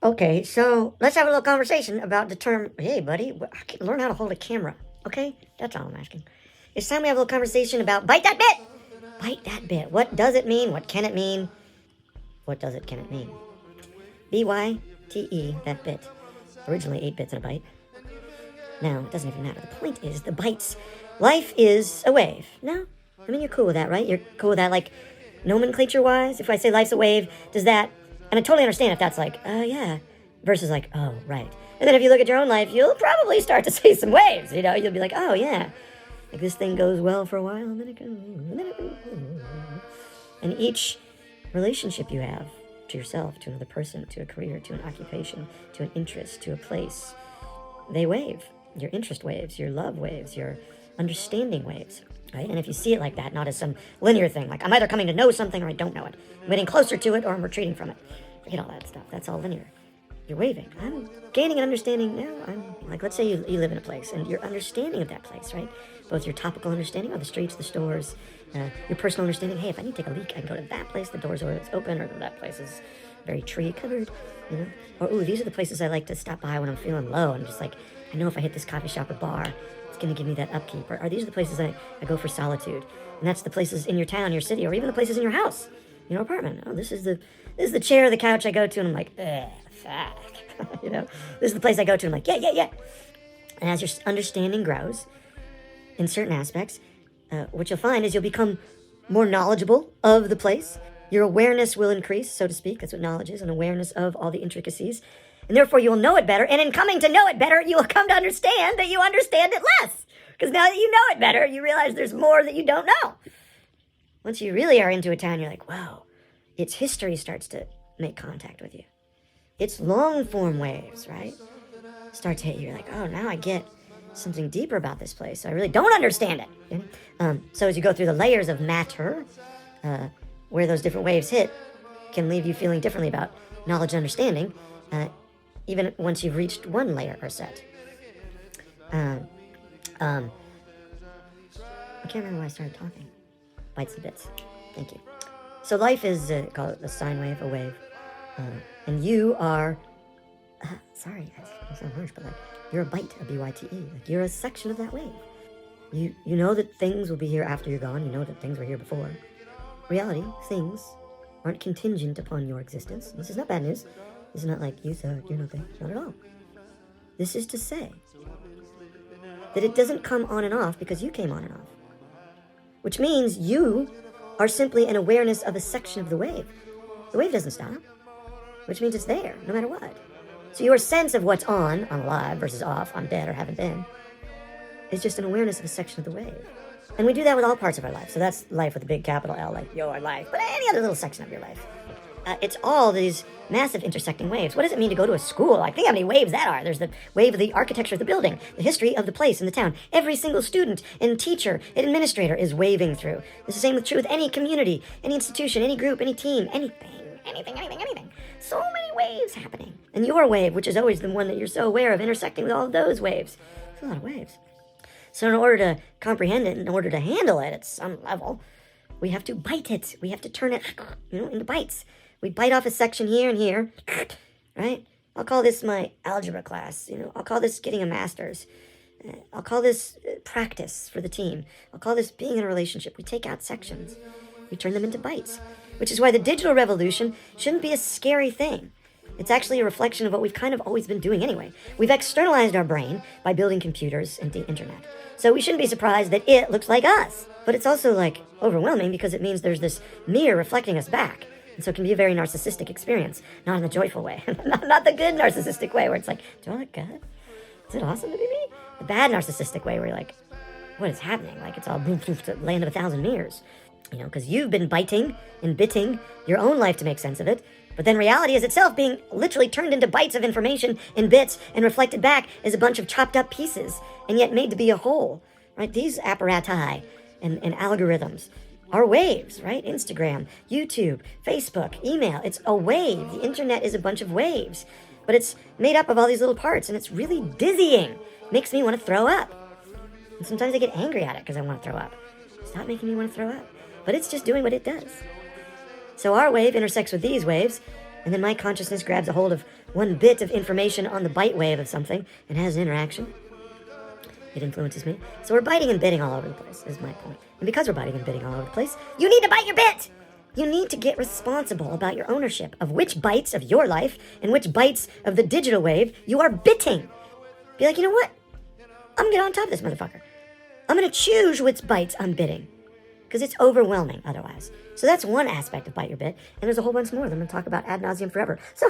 Okay, so let's have a little conversation about the term, hey, buddy, learn how to hold a camera, okay? That's all I'm asking. It's time we have a little conversation about Byte That Bit! Byte That Bit. What does it mean? What can it mean? What does it, can it mean? B-Y-T-E, that bit. Originally 8 bits in a byte. Now, it doesn't even matter. The point is, the bytes. Life is a wave. No? I mean, you're cool with that, right? You're cool with that, like, nomenclature-wise? If I say life's a wave, does that... And I totally understand if that's like, oh, yeah. Versus like, oh, right. And then if you look at your own life, you'll probably start to see some waves, you know? You'll be like, oh, yeah. Like, this thing goes well for a while, and then it goes... And each relationship you have to yourself, to another person, to a career, to an occupation, to an interest, to a place, they wave. Your interest waves, your love waves, your understanding waves, right? And if you see it like that, not as some linear thing, like I'm either coming to know something or I don't know it, I'm getting closer to it or I'm retreating from it. Forget all that stuff. That's all linear. You're waving. I'm gaining an understanding now. I'm like, let's say you live in a place and your understanding of that place, right? Both your topical understanding of the streets, the stores, your personal understanding. Hey, if I need to take a leak, I can go to that place. The door's always open, or that place is very tree covered, you know? Or, ooh, these are the places I like to stop by when I'm feeling low. I'm just like, I know if I hit this coffee shop or bar, it's going to give me that upkeep. Or these are the places I go for solitude. And that's the places in your town, your city, or even the places in your house, your apartment. Oh, this is the chair or the couch I go to, and I'm like, fuck. You know, this is the place I go to, and I'm like, yeah. And as your understanding grows in certain aspects, what you'll find is you'll become more knowledgeable of the place. Your awareness will increase, so to speak. That's what knowledge is, an awareness of all the intricacies. And therefore, you will know it better. And in coming to know it better, you will come to understand that you understand it less. Because now that you know it better, you realize there's more that you don't know. Once you really are into a town, you're like, wow, its history starts to make contact with you. Its long-form waves, right? Start to hit you. You're like, oh, now I get something deeper about this place. So I really don't understand it. So as you go through the layers of matter, where those different waves hit can leave you feeling differently about knowledge and understanding, even once you've reached one layer or set. I can't remember why I started talking. Bytes and bits. Thank you. So life is, call it a sine wave, a wave. And you are, sorry, I sound harsh, but like, you're a byte, a B-Y-T-E. Like, you're a section of that wave. You know that things will be here after you're gone. You know that things were here before. Reality, things, aren't contingent upon your existence. This is not bad news. This is not like, you suck, you're nothing. Not at all. This is to say that it doesn't come on and off because you came on and off. Which means you are simply an awareness of a section of the wave. The wave doesn't stop. Which means it's there, no matter what. So your sense of what's on, I'm alive, versus off, I'm dead or haven't been, is just an awareness of a section of the wave. And we do that with all parts of our life. So that's life with a big capital L, like your life, but any other little section of your life. It's all these massive intersecting waves. What does it mean to go to a school? Like, think how many waves that are. There's the wave of the architecture of the building, the history of the place in the town. Every single student and teacher and administrator is waving through. It's the same with true with any community, any institution, any group, any team, anything. So many waves happening. And your wave, which is always the one that you're so aware of, intersecting with all of those waves. It's a lot of waves. So in order to comprehend it, in order to handle it at some level, we have to byte it. We have to turn it, into bytes. We bite off a section here and here, right? I'll call this my algebra class. I'll call this getting a master's. I'll call this practice for the team. I'll call this being in a relationship. We take out sections. We turn them into bytes. Which is why the digital revolution shouldn't be a scary thing. It's actually a reflection of what we've kind of always been doing anyway. We've externalized our brain by building computers and the internet. So we shouldn't be surprised that it looks like us. But it's also overwhelming because it means there's this mirror reflecting us back. And so it can be a very narcissistic experience. Not in the joyful way. not the good narcissistic way where it's like, do I look good? Is it awesome to be me? The bad narcissistic way where you're like, what is happening? Like it's all boom, boom, the land of 1,000 mirrors. Because you've been biting and bitting your own life to make sense of it. But then reality is itself being literally turned into bytes of information and bits and reflected back as a bunch of chopped up pieces and yet made to be a whole, right? These apparati and algorithms are waves, right? Instagram, YouTube, Facebook, email. It's a wave. The internet is a bunch of waves. But it's made up of all these little parts and it's really dizzying. Makes me want to throw up. And sometimes I get angry at it because I want to throw up. Stop making me want to throw up. But it's just doing what it does. So our wave intersects with these waves, and then my consciousness grabs a hold of one bit of information on the byte wave of something and has an interaction. It influences me. So we're biting and bitting all over the place, is my point. And because we're biting and bitting all over the place, you need to bite your bit! You need to get responsible about your ownership of which bytes of your life and which bytes of the digital wave you are bitting. Be like, you know what? I'm gonna get on top of this motherfucker. I'm gonna choose which bytes I'm bitting, because it's overwhelming otherwise. So that's one aspect of Bite Your Bit, and there's a whole bunch more that I'm gonna talk about ad nauseum forever. So